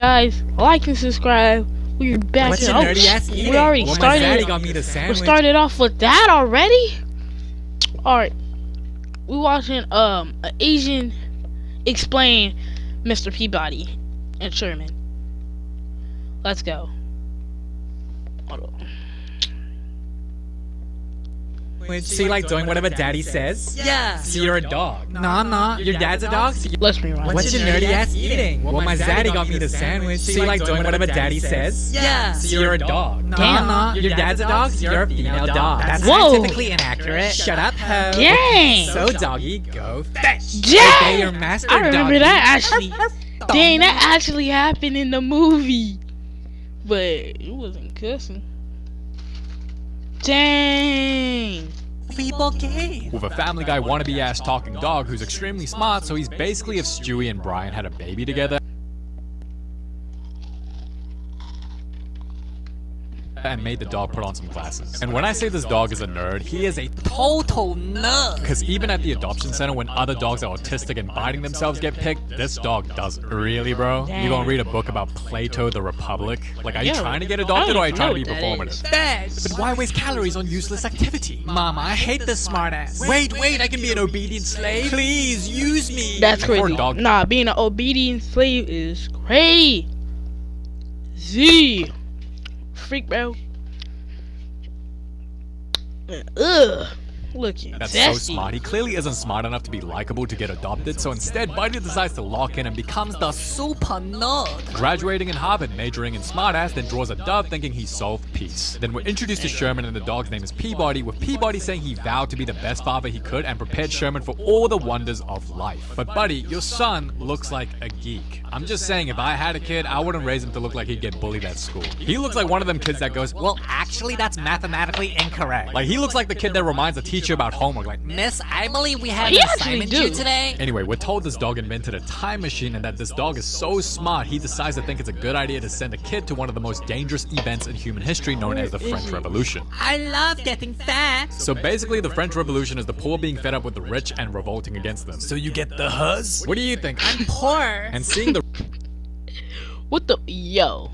Guys, like and subscribe. We're back. What's your nerdy ass eating? We already Well, started. my daddy got me the We sandwich. started off with that already. All right, we watching an Asian explain Mr. Peabody and Sherman. Let's go. Hold on. So you like doing whatever daddy says? Yeah. So you're a dog? No, I'm not. Your dad's a dog? So Let's rewind. what's your nerdy ass eating? Well, my daddy got me the sandwich. So you like doing whatever daddy says? Yeah. So you're a dog? No, Damn. I'm not. Your dad's a dog? So you're a female dog. That's Whoa. scientifically inaccurate. Shut up, ho. Dang. So doggy, go fetch. Dang. Obey your master, I remember doggy. that actually. Dang, that actually happened in the movie, but it wasn't cussing. Dang. People gay. With a Family Guy wannabe ass talking dog who's extremely smart, so he's basically if Stewie and Brian had a baby together and made the dog put on some glasses. And when I say this dog is a nerd, he is a Total nerd. because even at the adoption center when other dogs are autistic and biting themselves get picked, this dog doesn't. Really, bro? You Dang. gonna read a book about Plato the Republic? Like, are you Yo, trying to get I adopted don't or are you even trying know to be what that is. performative? Fetch. But why waste calories on useless activity? Mama, I hate this smartass. Wait, I can be an obedient slave? Please, use me. That's Poor crazy. dog. Nah, being an obedient slave is crazy. Freak, bro. Ugh. Looking That's so zesty. smart. He clearly isn't smart enough to be likable to get adopted, so instead, Buddy decides to lock in and becomes the Super nerd. graduating in Harvard, majoring in smartass, then draws a dove thinking he solved peace. Then we're introduced to Sherman and the dog's name is Peabody, with Peabody saying he vowed to be the best father he could and prepared Sherman for all the wonders of life. But Buddy, your son looks like a geek. I'm just saying, if I had a kid, I wouldn't raise him to look like he'd get bullied at school. He looks like one of them kids that goes, well, Actually, that's mathematically incorrect. like he looks like the kid that reminds a teacher about homework, like, Miss, I believe we have He an actually assignment do. due today. Anyway, we're told this dog invented a time machine and that this dog is so smart, he decides to think it's a good idea to send a kid to one of the most dangerous events in human history known as the Where is French he? Revolution. I love getting fat. So basically, the French Revolution is the poor being fed up with the rich and revolting against them. So you get the huzz? What do you think? I'm Poor. and seeing the What the yo?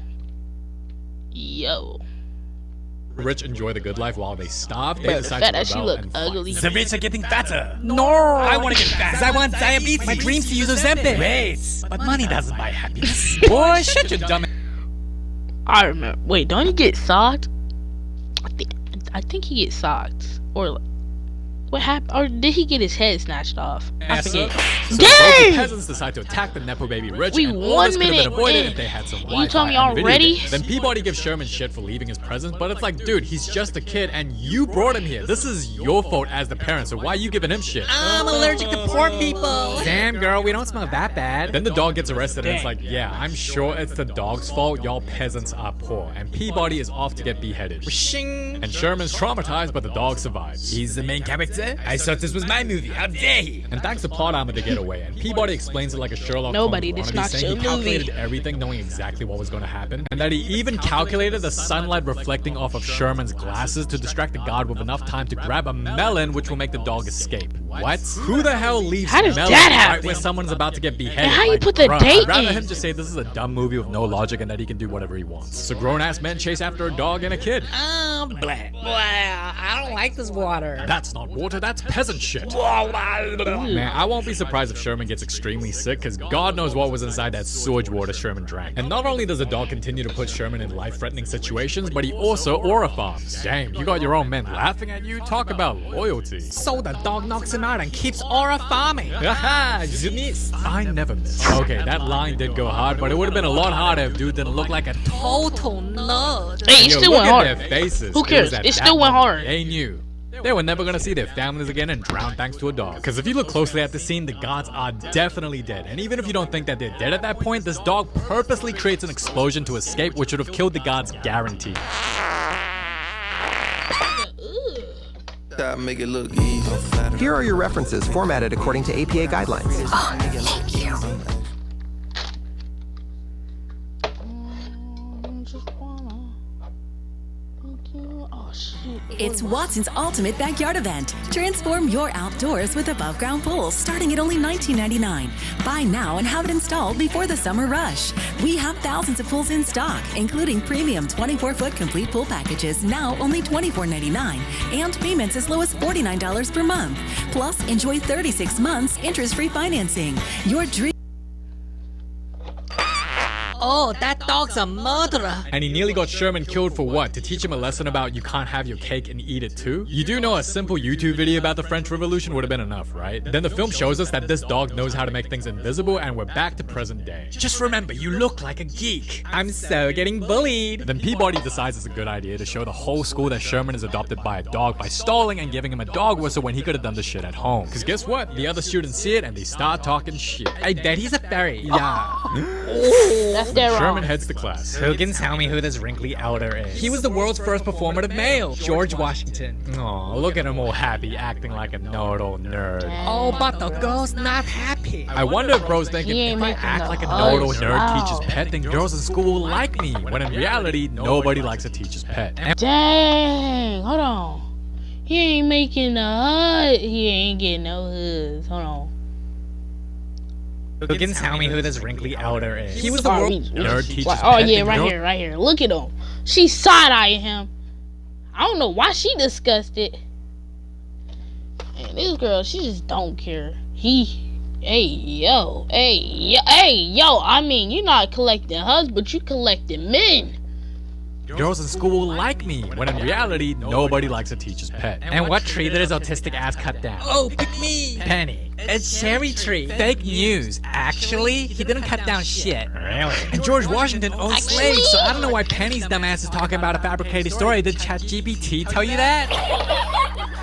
rich enjoy the good life while they starve, they Bro, the decide fat to ass, you rebel look and fight. ugly. The rich are getting fatter. No. I want to get fat. 'Cause I want diabetes. My dream's to use Ozempic. Wait, but money doesn't buy happiness. Boy, shut your dumb. I remember. Wait, don't he get socked? I think he gets socked. Or what happened? Or did he get his head snatched off? I Yes, forget. sir. So Dang! the peasants decide to attack the Nepo baby rich, We and all 1 this could have minute been avoided in. if they had some You Wi-Fi told me and video already? games. Then Peabody gives Sherman shit for leaving his presents, but it's like, dude, he's just a kid, and you brought him here. This is your fault as the parent, so why are you giving him shit? I'm allergic to poor people. Damn, girl, we don't smell that bad. Then the dog gets arrested, and it's like, yeah, I'm sure it's the dog's fault. Y'all peasants are poor, and Peabody is off to get beheaded. Shing. And Sherman's traumatized, but the dog survives. He's the main character? I thought this was my movie. How dare he? And thanks to plot armor to get away, and Peabody explains it like a Sherlock Nobody, Holmes this wannabe, not saying your he calculated movie. everything, knowing exactly what was going to happen, and that he even calculated the sunlight reflecting off of Sherman's glasses to distract the guard with enough time to grab a melon, which will make the dog escape. What? Who the hell leaves How does melon that right happen? where someone's about to get beheaded? And how you Like, put the bruh, date I'd rather in? him just say this is a dumb movie with no logic and that he can do whatever he wants. So grown-ass men chase after a dog and a kid. Black. Wow, I don't like this water. That's not water, that's peasant shit. Man, I won't be surprised if Sherman gets extremely sick, because God knows what was inside that sewage water Sherman drank. And not only does the dog continue to put Sherman in life-threatening situations, but he also aura farms. Damn, you got your own men laughing at you? Talk about loyalty. So the dog knocks him out and keeps aura farming. Haha, you missed. I never miss. Okay, that line did go hard, but it would have been a lot harder if dude didn't look like a Total nerd. Hey, it Yo, still look went at hard. their faces. Who cares? was at It that still went moment hard. They knew. They were never gonna see their families again and drown thanks to a dog. Because if you look closely at the scene, the gods are definitely dead. And even if you don't think that they're dead at that point, this dog purposely creates an explosion to escape, which would have killed the gods guaranteed. Make it look evil. Here are your references formatted according to APA guidelines. Just wanna thank Oh shit. It's Watson's ultimate backyard event. Transform your outdoors with above-ground pools starting at only $19.99. Buy now and have it installed before the summer rush. We have thousands of pools in stock, including premium 24-foot complete pool packages, now only $24.99, and payments as low as $49 per month. Plus, enjoy 36 months interest-free financing. Your dream. Oh, that dog's a murderer. And he nearly got Sherman killed for what? To teach him a lesson about you can't have your cake and eat it too? You do know a simple YouTube video about the French Revolution would have been enough, right? Then the film shows us that this dog knows how to make things invisible, and we're back to present day. Just remember, you look like a geek. I'm so getting bullied. Then Peabody decides it's a good idea to show the whole school that Sherman is adopted by a dog by stalling and giving him a dog whistle when he could have done the shit at home. Cause guess what? The other students see it and they start talking shit. I bet he's a fairy. Yeah. That's dead wrong. Sherman heads to class. Who can tell me who this wrinkly elder is? He was the world's first performative male, George Washington. Aw, look at him all happy, acting like a know-it-all nerd. Oh, but the girl's not happy. I wonder if bro's thinking, He ain't if I making act the like a know-it-all odds. nerd Wow. teacher's pet, then girls in school will like me. When in reality, nobody likes a teacher's pet. And Dang, hold on. He ain't making the HUD. He ain't getting no HUDs. Hold on. Who can tell me who this wrinkly elder is? he was the world's nerd teacher's pet. Oh yeah, then right girls- here, right here. Look at him. She side-eyeing him. I don't know why she disgusted. And this girl, she just don't care. Hey yo. I mean, you're not collecting HUDs, but you collecting men. Girls in school will like me. When in reality, nobody likes a teacher's pet. And what tree did his autistic ass cut down? Oh, pick me. Penny. A cherry tree. Fake news. Actually, he didn't cut down shit. Really? And George Washington owned slaves, so I don't know why Penny's dumbass is talking about a fabricated story. Did ChatGPT tell you that?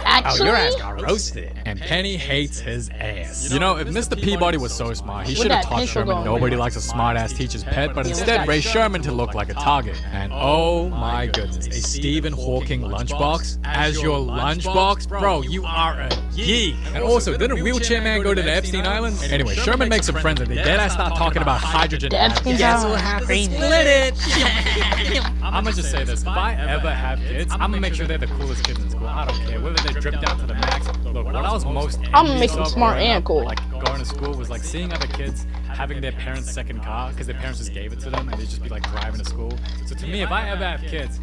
Actually, Oh, your ass got roasted. And Penny hates his ass. You know, if Mr. Peabody was so smart, he With should have that taught pencil Sherman going. nobody likes a smart-ass teacher's pet, but instead raised Sherman to look like a target. And oh my goodness, a Stephen Hawking lunchbox? As your lunchbox? Bro, you are a geek. And also, didn't Wheelchair Man go to the Epstein Islands? Anyway, Sherman makes some friends and they deadass start talking about hydrogen That's atoms. Guess We'll have to split it. I'm gonna just say this, if I ever have kids, I'm gonna make sure they're the coolest kids in school. I don't care, whether they drip down to the max. Look, what I was most I'ma make envious them of smart growing and up, cool. like going to school, was like seeing other kids having their parents' second car because their parents just gave it to them and they'd just be like driving to school. So to me, if I ever have kids,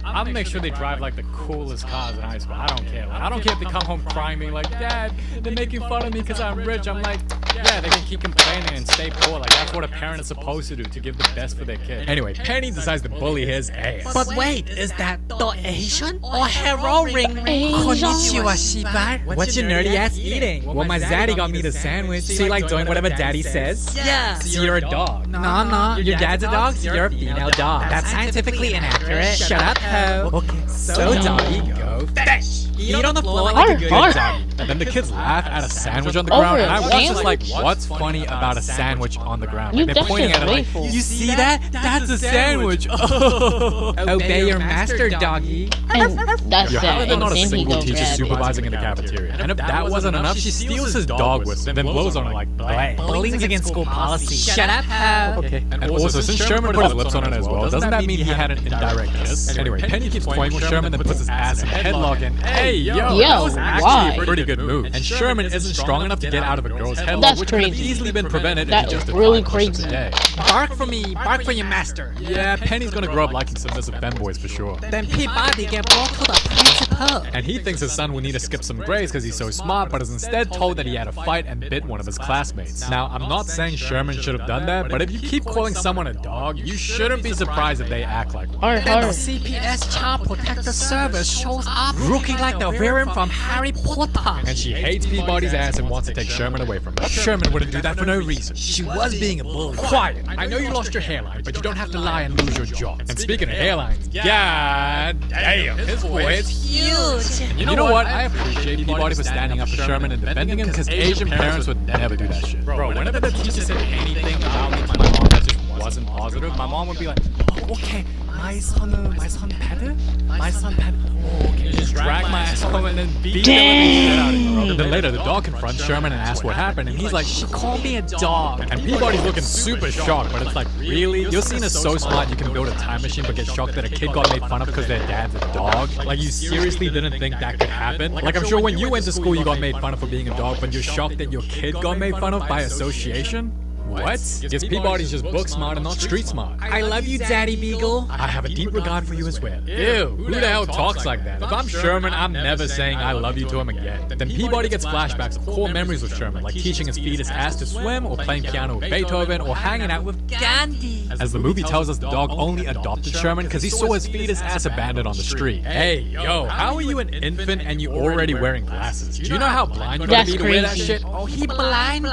I'm gonna make sure they drive like the coolest cars in high school. I don't care. Like, I don't care if they come home crying, being like, Dad, they're making fun of me because I'm rich. I'm like, yeah, they can keep complaining and stay poor. Like, that's what a parent is supposed to do, to give the best for their kid. Anyway, Penny decides to bully his ass. But wait, is that the Asian or hero ring? Konnichiwa, Shibai. What's your nerdy ass eating? Well, my zaddy got me the sandwich. So you like doing whatever daddy says? Yeah. So you're a dog. No. Your dad's a dog, so you're a female dog. That's scientifically inaccurate. Shut up, ho. Okay, so doggy, go fetch. Eat on the floor like a good doggy. And then the kids laugh at a sandwich on the Over ground, and I a was just like, sandwich? what's funny about a sandwich on the ground? You- Like, they're that pointing shit's at it like, wasteful. you see that? That's a sandwich. Oh. Obey your master, doggy. And that's Yo, how that. is there And not a then he single go teacher grab it. supervising in the cafeteria? And if that wasn't enough, she steals his dog whistle, then blows on it like blank. Bullying's against school policy. Shut up, ho. Okay. And also, since Sherman put his lips on it as well, doesn't that mean he had an indirect kiss? Anyway, Penny keeps toying with Sherman, then puts his ass in a headlock and, hey, yo, that was actually why? a pretty good move. And Sherman isn't strong enough to get out of a girl's headlock, That's which could have crazy. easily been prevented That if he is just did really 5 push-ups crazy. a day. Bark for me. Bark for your master. Yeah, Penny's gonna grow up liking submissive femboys for sure. Then Peabody get brought to the principal. And he thinks his son will need to skip some grades because he's so smart, but is instead told that he had a fight and bit one of his classmates. Now, I'm not saying Sherman should have done that, but if you keep calling someone a dog, you shouldn't be surprised if they act like one. Hard, Then the hard. CPS Child Protector Service shows up looking like the villain from Harry Potter. And she hates Peabody's ass and wants to take Sherman away from her. Sherman wouldn't do that for no reason. She was being a bully. Quiet! I know you lost your hairline, but you don't have to lie and lose your job. And speaking of hairlines, god damn, his forehead's Huge. You know what? I appreciate Peabody for standing up for Sherman and defending him because Asian parents would never do that shit. Bro, whenever the teacher said anything about me to my mom that just wasn't positive, my mom would be like, oh, okay, My son Peter? My son Peter. Oh, can you just drag my ass home and then beat the shit out of me, bro? Then later, the dog confronts Sherman and asks what happened, and he's like, She called me a dog. and Peabody's looking super shocked, but it's like, really? Your scene is so smart you can build a time machine but get shocked that a kid got made fun of because their dad's a dog? Like, you seriously didn't think that could happen? Like, I'm sure when you went to school you got made fun of for being a dog, but you're shocked that your kid got made fun of by association? What? Yes, Peabody's just book smart and not street smart. I love you, Daddy Beagle. I have a deep regard for you as well. Ew, who the hell talks like that? If I'm Sherman, I'm never saying I love you to him again. Then Peabody gets flashbacks of core memories with Sherman, like teaching his fetus ass to swim, or playing piano with Beethoven, or hanging out with Gandhi. As the movie tells us, the dog only adopted Sherman because he saw his fetus ass abandoned on the street. Hey, yo, how are you an infant and you already wearing glasses? Do you know how blind you gotta be to wear that shit? Oh, he blind.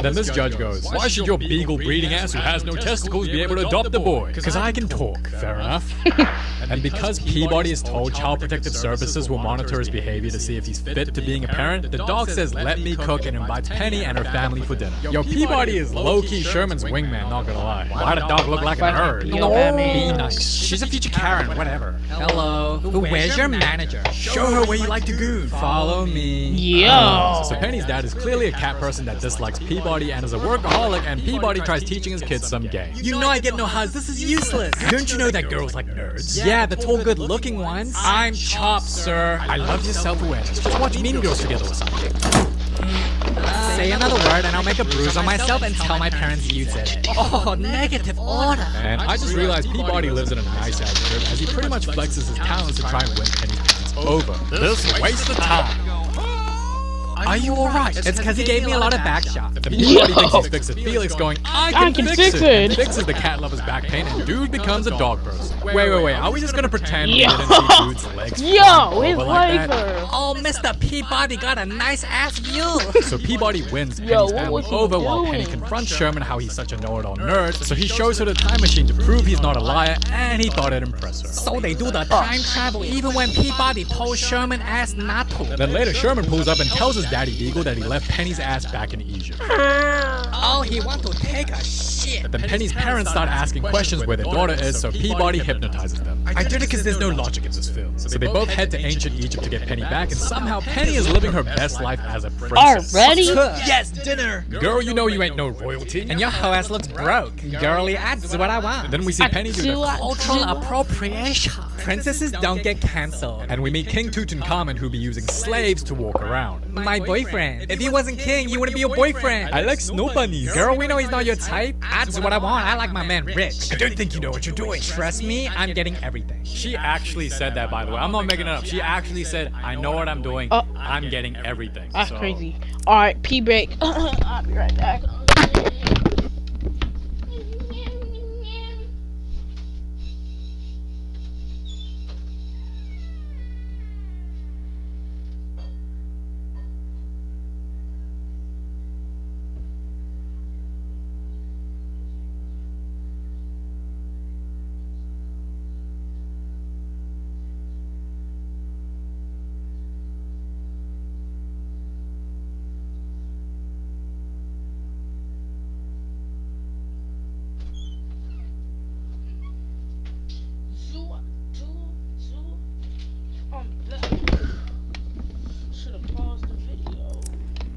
Then this judge goes, why should your beagle breeding ass who has no testicles be able to adopt the boy? Because I can talk. Fair enough. And because Peabody is told Child Protective Services will monitor his behavior to see if he's fit to being a parent, the dog says let me cook and invites Penny and her family for dinner. Yo, Peabody is low-key Sherman's wingman, not gonna lie. Why the dog look like a nerd? Be nice. She's a future Karen, whatever. Hello. Where's your manager? Show her where you like to go. Follow me. Yo. So Penny's dad is clearly a cat person that dislikes Peabody and is a workaholic, and Peabody tries teaching his kids some game. You know I get no hugs. This is useless. Don't you know that girls like nerds? Yeah, the tall, good-looking ones. I'm chopped, sir. I love your self-awareness. Just watch Mean Girls together or something. Say another word and I'll make a bruise on myself and tell my parents you did it. Oh, negative order. And I just realized Peabody lives in a nice ass crib as he pretty much flexes his talents to try and win Penny's parents over. This is a waste of time. Are you alright? It's because he gave me a lot of back shots. Then Peabody thinks he's fixed it. Felix going, I can fix it. And fixes the cat lover's back pain and dude becomes a dog person. Wait. Are we just gonna pretend we didn't see dude's legs? Yo, his over like legs that? are. Oh, Mr. Peabody got a nice ass view. So Peabody wins Yo, Penny's what family was he over while doing? Penny confronts Sherman how he's such a know-it-all nerd. So he shows her the time machine to prove he's not a liar, and he thought it'd impress her. So they do the time travel even when Peabody told Sherman ass not to. Then later, Sherman pulls up and tells his daddy Beagle that he left Penny's ass back in Egypt. Oh, he want to take a shit. But then Penny's parents start asking questions where their daughter is, so Peabody hypnotizes them. I did it because there's no logic in this film. So they both head to ancient Egypt to get Penny back, and somehow Penny is living her best life as a princess. Already? Yes, dinner. Girl, you know you ain't no royalty. And your hoe ass looks broke. Girly, that's what I want. Then we see Penny do the Cultural appropriation. Princesses don't get cancelled. and we meet King Tutankhamun, who be using slaves to walk around. My boyfriend. If he wasn't king, you wouldn't be a boyfriend. I like snow bunnies. Girl, we know he's not your type. That's what I want. I like my man rich. I don't think you know what you're doing. Trust me, I'm getting everything. She actually said that, by the way. I'm not making it up. She actually said, I know what I'm doing. I'm getting everything. That's So- crazy. Alright, pee break. I'll be right back. Should have paused the video.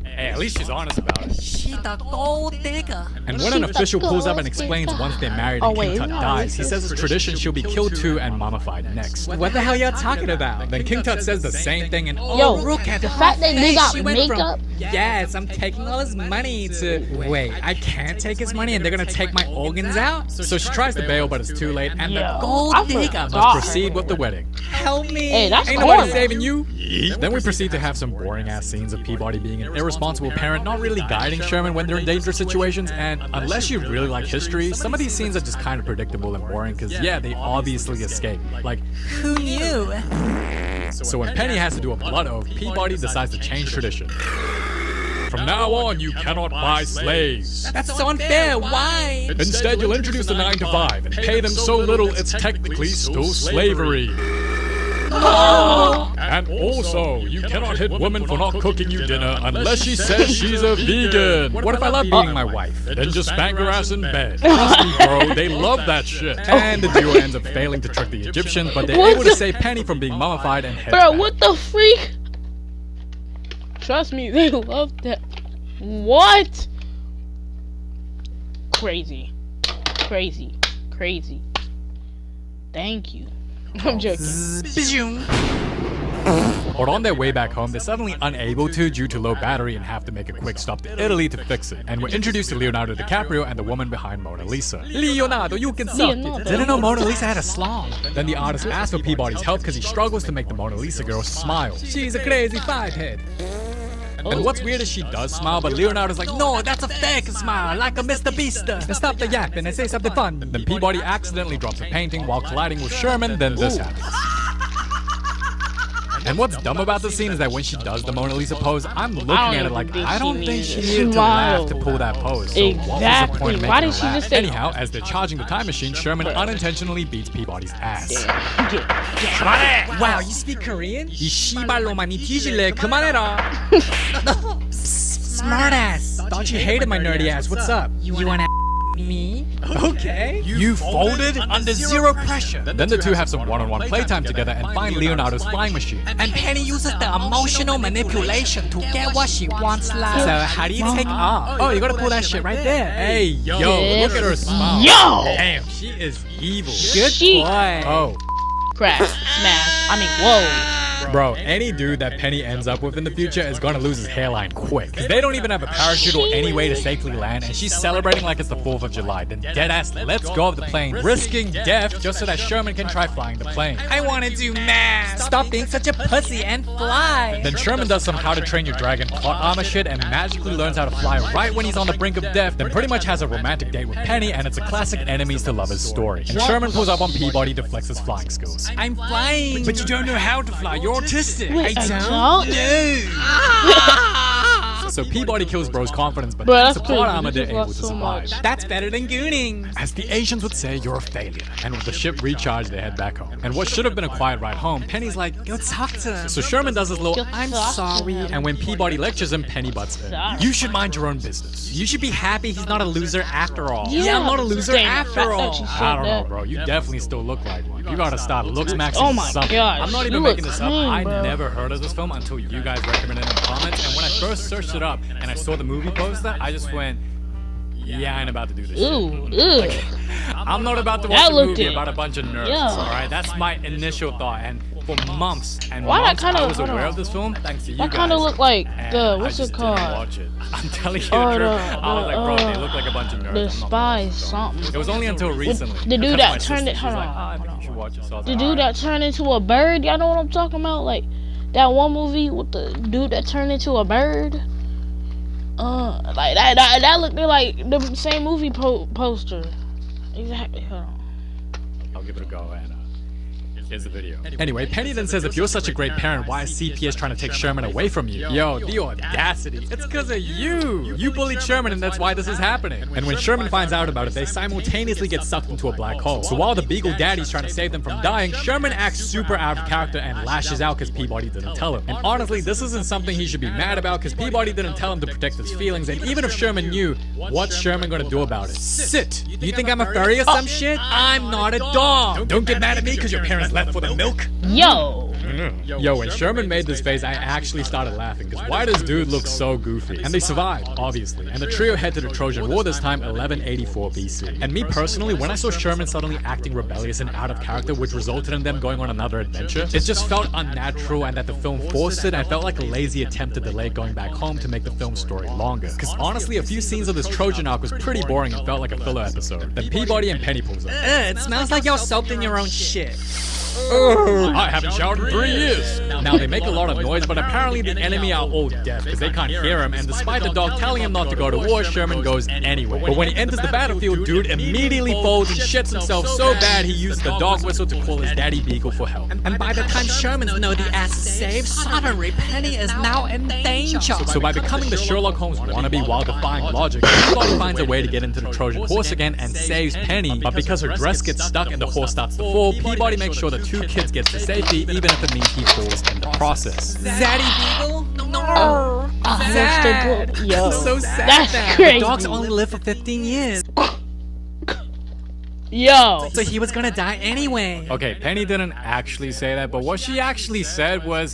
Hey, at least she's honest about it. She the gold digger. And when an official pulls up and explains once they're married and King Tut dies, he says it's tradition she'll be killed too and mummified next. What the hell y'all talking about? Then King Tut says the same thing and Yo, look at the her fact that they face. got She went from- makeup. Yes, I'm taking all his money to... Wait, I can't take his money and they're gonna take my organs out? So she tries to bail, but it's too late, and the Yo, gold I digger forgot. must proceed with the wedding. Help me! Hey, that's Ain't nobody corny. saving you. Then we proceed to have some boring ass scenes of Peabody being an irresponsible parent, not really guiding Sherman when they're in dangerous situations, and unless you really like history, some of these scenes are just kind of predictable and boring, because yeah, they obviously escape. Like, Who knew? so when Penny has to do a blood oath, Peabody decides to change tradition. From now on, you cannot buy slaves. That's so unfair. Why? Instead, you'll introduce the 9 to 5 and pay them so little it's technically still slavery. And also, you cannot hit women for not cooking you dinner unless she says she's a vegan. What if I love beating my wife? Then just spank her ass in bed. Trust me, bro, they love that shit. And the duo ends up failing to trick the Egyptians, but they're What able to the- save Penny from being mummified and head Bro, back. what the freak? Trust me, they love that. What? Crazy. Crazy. Crazy. Thank you. I'm joking. But on their way back home, they're suddenly unable to due to low battery and have to make a quick stop to Italy to fix it. And we're introduced to Leonardo DiCaprio and the woman behind Mona Lisa. Leonardo, you can suck Leonardo. it. Didn't know Mona Lisa had a slong. Then the artist asks for Peabody's help because he struggles to make the Mona Lisa girl smile. She's a crazy fivehead. And what's weird is she does smile, but Leonardo's like, no, that's a fake smile, like a Mr. Beast. Now stop the yapping and say something fun. Then Peabody accidentally drops a painting while colliding with Sherman, then this happens. And what's dumb about this scene is that when she does the Mona Lisa pose, I'm looking at it like, I don't think she needed to laugh to pull that pose. So what was the Exactly. point of Why making did her she laugh? just say- Anyhow, as they're charging the time machine, Sherman unintentionally beats Peabody's ass. Wow, you speak Korean? 이 씨발로 많이 뒤질래. 그만해라. Smartass. Thought you hated my nerdy ass. What's up? You wanna me? Okay. You folded under zero pressure. Then the two have some one-on-one playtime together and find Leonardo's flying machine. And Penny uses the emotional manipulation to get what she wants live. So how do you take off? Oh, you gotta pull that shit right there. Hey, yo, look at her smile. Yo! Damn, she is evil. Good She- boy. Oh, Crash. Smash. I mean, whoa. bro, any dude that Penny ends up with in the future is gonna lose his hairline quick. 'Cause they don't even have a parachute or any way to safely land, and she's celebrating like it's the 4th of July. Then deadass lets go of the plane, risking death just so that Sherman can try flying the plane. I wanna do math. Stop being such a pussy and fly. Then Sherman does some How to Train Your Dragon plot armor shit and magically learns how to fly right when he's on the brink of death. Then pretty much has a romantic date with Penny, and it's a classic enemies to lovers story. And Sherman pulls up on Peabody to flex his flying skills. I'm flying. But you don't know how to fly. You're autistic. Wait, I don't? So Peabody kills bro's confidence, but Bro, thanks that's to plot crazy. armor, You they're just able lost to so survive. much. That's better than gooning. As the Asians would say, you're a failure. And with the ship recharged, they head back home. And what should have been a quiet ride home, Penny's like, Go talk to him. so Sherman does his little, I'm Talk to sorry. him. and when Peabody lectures him, Penny butts in. Sorry. You should mind your own business. You should be happy he's not a loser after all. Yeah, I'm not a loser damn, after I thought all. you said I don't know, that. bro. You definitely still look like one. You gotta stop looks maxing Oh my something. gosh, I'm not you even look making this clean, up. I bro. never heard of this film until you guys recommended it in the comments. And when I first searched it up and I saw the movie poster, I just went, yeah, I ain't about to do this shit. Ooh, ew. I'm not about to That watch a looked movie it. about a bunch of nerds, Yeah. alright? That's my initial thought. And for months and Why that months, kinda- I was hold aware on. of this film thanks to you That guys. kind of look like And the, I what's just it didn't called? watch it. I'm telling you Oh, the truth. the- I was like, bro, they the, look like a bunch of nerds. The I'm not spy watching this film. something. It was only until recently. The dude because that my turned sister, it- she hold was like, on, I think hold you should watch it. So I was The like, dude alright. that turned into a bird, y'all know what I'm talking about? Like, that one movie with the dude that turned into a bird? Like, that looked like the same movie poster. Exactly, hold on. I'll give it a go and here's the video. Anyway, Penny then says if you're such a great parent, why is CPS trying to take Sherman away from you? Yo, the audacity. It's because of you. You bullied Sherman and that's why this is happening. And when Sherman finds out about it, they simultaneously get sucked into a black hole. So while the Beagle Daddy's trying to save them from dying, Sherman acts super out of character and lashes out because Peabody didn't tell him. And honestly, this isn't something he should be mad about because Peabody didn't tell him to protect his feelings. And even if Sherman knew, what's Sherman gonna do about it? Sit. You think I'm a furry or some shit? I'm not a dog. Don't get mad at me because your parents left for the milk. Yo! Yo, when Sherman made this face, I actually started laughing because why does dude look so goofy? And they survived, obviously. And the trio head to the Trojan War this time, 1184 BC. And me personally, when I saw Sherman suddenly acting rebellious and out of character, which resulted in them going on another adventure, it just felt unnatural and that the film forced it. I felt like a lazy attempt to delay going back home to make the film story longer. Because honestly, a few scenes of this Trojan arc was pretty boring and felt like a filler episode. Then Peabody and Penny pulls up. It smells like y'all soaked in your own shit. I haven't showered in 3 years. Now they make a lot of noise, but apparently the enemy are all deaf because they can't hear him. And despite the dog telling him not to go to war, Sherman goes anyway. But when he enters the battlefield, dude immediately folds and shits himself so bad he uses the dog whistle to call his daddy Beagle for help. And by the time Sherman's know the ass is saved, suddenly Penny is now in danger. So by becoming the Sherlock Holmes wannabe while defying logic, Peabody finds a way to get into the Trojan horse again and saves Penny. But because her dress gets stuck and the horse starts to fall, Peabody makes sure the two kids get to safety, even if it doesn't mean he falls in the process. Zaddy Beagle? No. Sad. Yo, So sad. that's that crazy. dogs only live for 15 years. Yo, So he was gonna die anyway. Okay, Penny didn't actually say that, but what she actually said was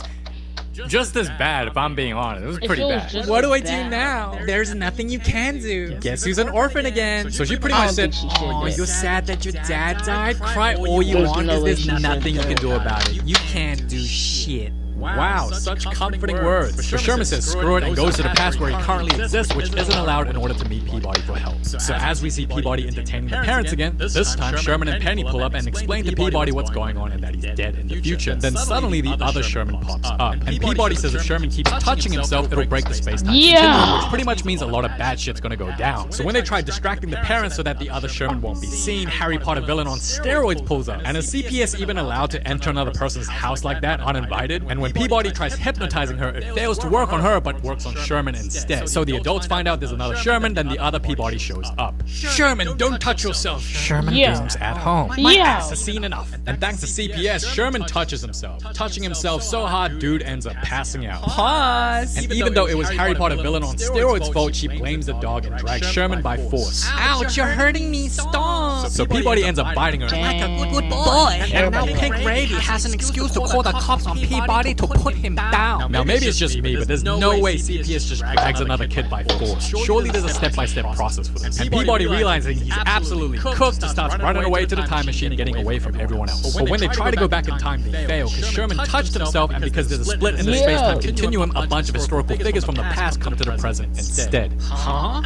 just as bad, if I'm being honest. It was pretty it was bad. just What do I bad. do now? There's nothing you can do. Guess who's an orphan again? So she pretty I much don't said, think she should Oh, do it. you're sad that your dad died? Cry all you There's want, no because way there's she nothing you should can do do about it. You can't do shit. wow, such comforting words. But Sherman says screw it and goes to the past where he currently exists, which isn't allowed in order to meet Peabody for help. So as we see Peabody entertaining the parents again, this time Sherman and Penny pull up and explain to Peabody what's going on and that he's dead in the future. Then suddenly the other Sherman pops up, and Peabody says if Sherman keeps touching himself, it'll break the space-time continuum, which pretty much means a lot of bad shit's gonna go down. So when they try distracting the parents so that the other Sherman won't be seen, Harry Potter villain on steroids pulls up. And is CPS even allowed to enter another person's house like that uninvited? And when Peabody tries hypnotizing her, it fails to work on her but works on Sherman instead. So the adults find out there's another Sherman, then the other Peabody shows up. Sherman, don't touch yourself. Sherman Yeah. games at home. My Yeah. ass has seen enough. And thanks to CPS, Sherman touches himself. Touching himself so hard, dude ends up passing out. Pause. And even though it was Harry Potter villain on steroids' fault, she blames the dog and drags Sherman by force. Ouch, you're hurting me. Stop. So Peabody ends up biting her. Like a good boy. And now Pink Lady has an excuse to call the cops on Peabody to put him down. Now maybe it's just me, but there's no way CPS just drags another kid by force. Surely there's a step-by-step process for this. And Peabody realizing he's absolutely cooked, starts running away to the time machine, getting away from everyone else. But when they try to go back in time, they fail, because Sherman touched himself, and because there's a split in the space-time continuum, a bunch of historical figures from the past come to the present instead. Huh?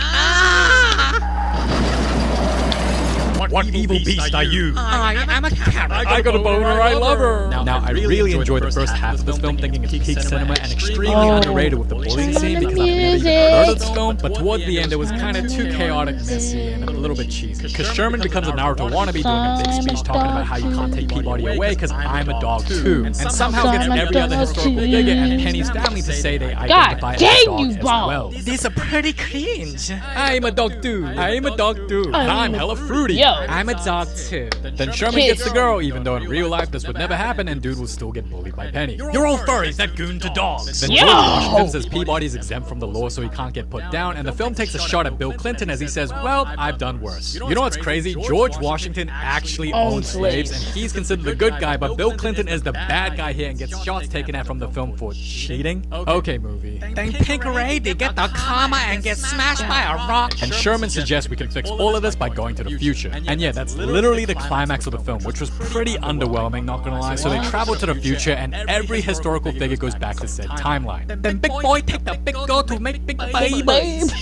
What evil beast are you? I'm a carrot. I got a boner, I love her. Now, I really enjoyed the first half of this film, thinking it's peak cinema and extremely underrated with the bullying scene because I've never even heard of this film. But towards the end, it was kind of too chaotic, messy, and a little bit cheesy. Because Sherman becomes a Naruto wannabe doing a big speech talking about how you can't take Peabody away because I'm a dog too. And somehow gets every other historical figure and Penny's family to say they identify as a dog as well. These are pretty cringe. I'm a dog too. I'm a dog too. And I'm hella fruity. Yo. I'm a dog too. Then Sherman gets the girl, even though in real life this would never happen, and dude will still get bullied by Penny. You're all furries that goon to dogs. Then George Washington says Peabody's exempt from the law so he can't get put down, and the film takes a shot at Bill Clinton as he says, well, I've done worse. You know what's crazy? George Washington actually owned slaves, and he's considered the good guy, but Bill Clinton is the bad guy here and gets shots taken at from the film for cheating? Okay, movie. Then Pink Lady get the karma and get smashed by a rock. And Sherman suggests we can fix all of this by going to the future. And yeah, that's literally the climax of the film, which was pretty underwhelming, not gonna lie. So they travel to the future and every historical figure goes back to said timeline. Then Big Boy take the big girl to make big babies.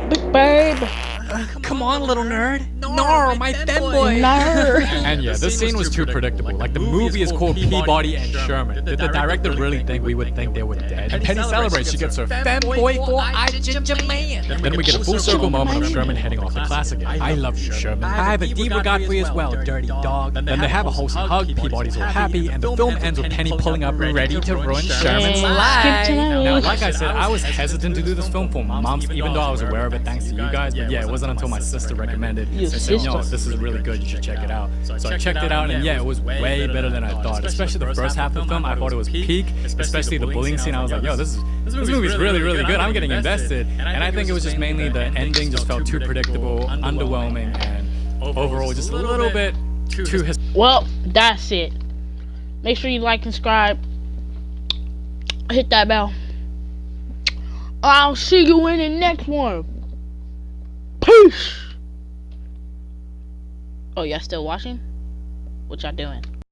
Big babe. Come on, little nerd. No, my fanboy. Nerd. And yeah, this scene was too predictable. Like, the movie is called Peabody and Sherman. Did the director really think we would think they were dead? And Penny celebrates. She gets her Fanboy for I Ginger Man. Then we get a full circle moment of Sherman heading off the class again. I love you, Sherman. I have a deep regard for you as well, dirty dog. Then they have a wholesome hug, Peabody's all happy, and the film ends with Penny pulling up ready to ruin Sherman's life. Now, like I said, I was hesitant to do this film for months, even though I was aware of it thanks to you guys. But yeah, it wasn't until my sister recommended it. She said, no, this is really good, you should check it out. So I checked it out, and yeah, it was way better than I thought. Especially the first half of the film, I thought it was peak. Especially the bullying scene, I was like, yo, this movie's really, really good. I'm getting invested. And I think it was just mainly the ending just felt too predictable, underwhelming, and overall just a little bit too Well, that's it. Make sure you like and subscribe. Hit that bell. I'll see you in the next one. Peace. Oh, y'all still watching? What y'all doing?